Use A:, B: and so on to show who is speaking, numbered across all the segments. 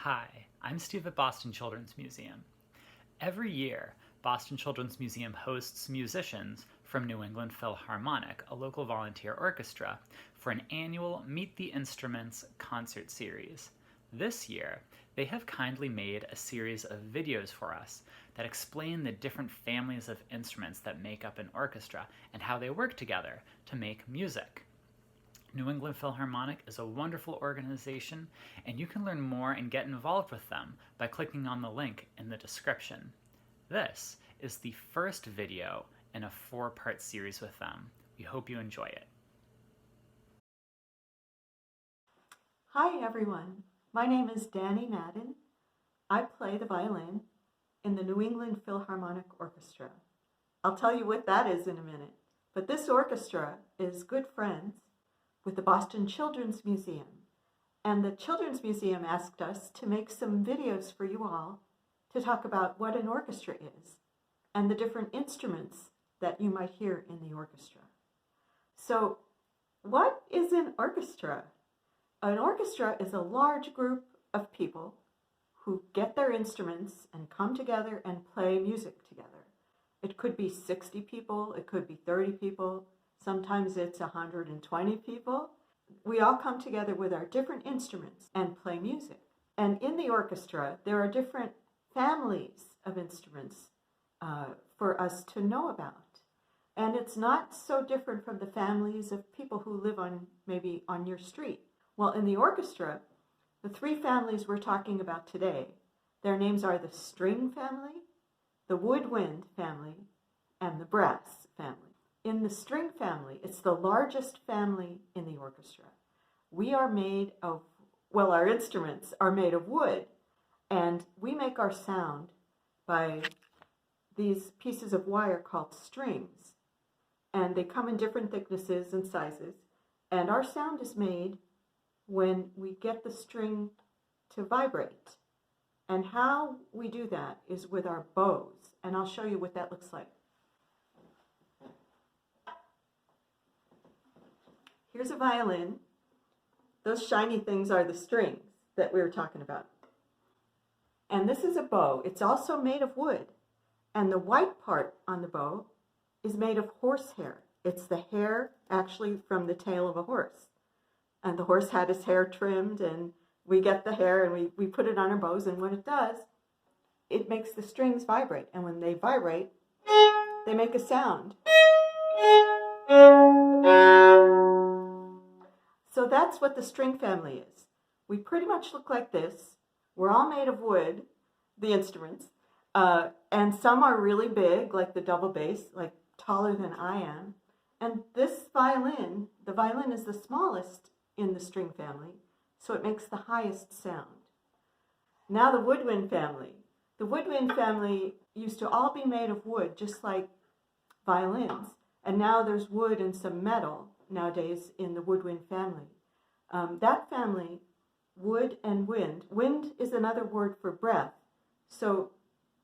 A: Hi, I'm Steve at Boston Children's Museum. Every year, Boston Children's Museum hosts musicians from New England Philharmonic, a local volunteer orchestra, for an annual Meet the Instruments concert series. This year, they have kindly made a series of videos for us that explain the different families of instruments that make up an orchestra and how they work together to make music. New England Philharmonic is a wonderful organization, and you can learn more and get involved with them by clicking on the link in the description. This is the first video in a 4-part series with them. We hope you enjoy it.
B: Hi everyone, my name is Danny Madden. I play the violin in the New England Philharmonic Orchestra. I'll tell you what that is in a minute, but this orchestra is good friends with the Boston Children's Museum. And the Children's Museum asked us to make some videos for you all to talk about what an orchestra is and the different instruments that you might hear in the orchestra. So, what is an orchestra? An orchestra is a large group of people who get their instruments and come together and play music together. It could be 60 people, it could be 30 people, sometimes it's 120 people. We all come together with our different instruments and play music. And in the orchestra, there are different families of instruments for us to know about. And it's not so different from the families of people who live maybe on your street. Well, in the orchestra, the 3 families we're talking about today, their names are the string family, the woodwind family, and the brass family. In the string family, it's the largest family in the orchestra. We are made of, well, our instruments are made of wood, and we make our sound by these pieces of wire called strings. And they come in different thicknesses and sizes, and our sound is made when we get the string to vibrate. And how we do that is with our bows, and I'll show you what that looks like. Here's a violin. Those shiny things are the strings that we were talking about. And this is a bow. It's also made of wood. And the white part on the bow is made of horsehair. It's the hair actually from the tail of a horse. And the horse had his hair trimmed, and we get the hair and we put it on our bows, and what it does, it makes the strings vibrate. And when they vibrate, they make a sound. So that's what the string family is. We pretty much look like this. We're all made of wood, the instruments, and some are really big, like the double bass, like taller than I am. And this violin, the violin is the smallest in the string family, so it makes the highest sound. Now the woodwind family. The woodwind family used to all be made of wood, just like violins, and now there's wood and some metal nowadays in the woodwind family. That family, wood and wind. Wind is another word for breath. So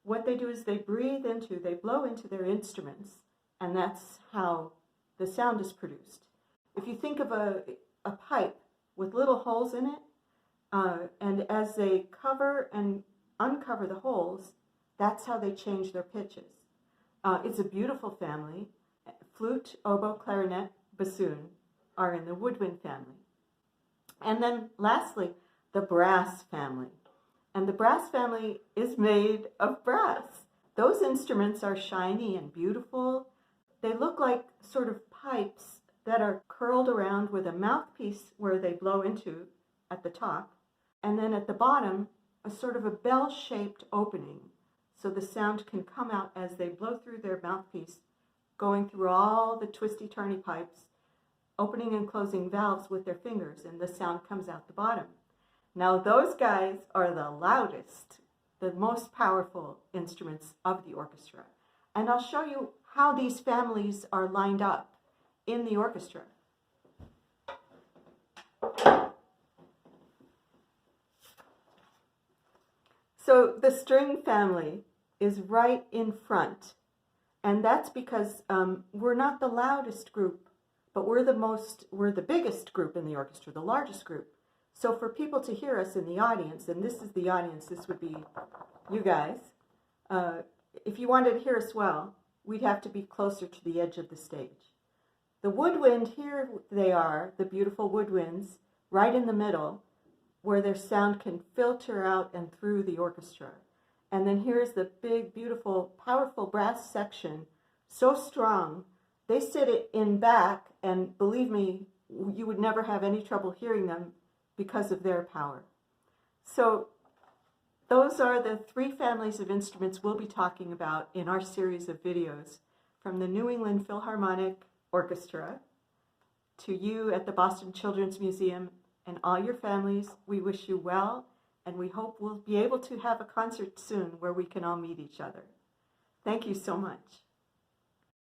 B: what they do is they blow into their instruments, and that's how the sound is produced. If you think of a pipe with little holes in it, and as they cover and uncover the holes, that's how they change their pitches. It's a beautiful family. Flute, oboe, clarinet, bassoon are in the woodwind family. And then lastly, the brass family. And the brass family is made of brass. Those instruments are shiny and beautiful. They look like sort of pipes that are curled around with a mouthpiece where they blow into at the top. And then at the bottom, a sort of a bell-shaped opening, so the sound can come out as they blow through their mouthpiece, going through all the twisty-turny pipes, opening and closing valves with their fingers, and the sound comes out the bottom. Now those guys are the loudest, the most powerful instruments of the orchestra. And I'll show you how these families are lined up in the orchestra. So the string family is right in front, and that's because we're not the loudest group, but we're the biggest group in the orchestra, the largest group. So for people to hear us in the audience, and this is the audience, this would be you guys, if you wanted to hear us well, we'd have to be closer to the edge of the stage. The woodwind, here they are, the beautiful woodwinds, right in the middle, where their sound can filter out and through the orchestra. And then here's the big, beautiful, powerful brass section, so strong. They sit in back, and believe me, you would never have any trouble hearing them because of their power. So those are the three families of instruments we'll be talking about in our series of videos, from the New England Philharmonic Orchestra to you at the Boston Children's Museum, and all your families. We wish you well, and we hope we'll be able to have a concert soon where we can all meet each other. Thank you so much.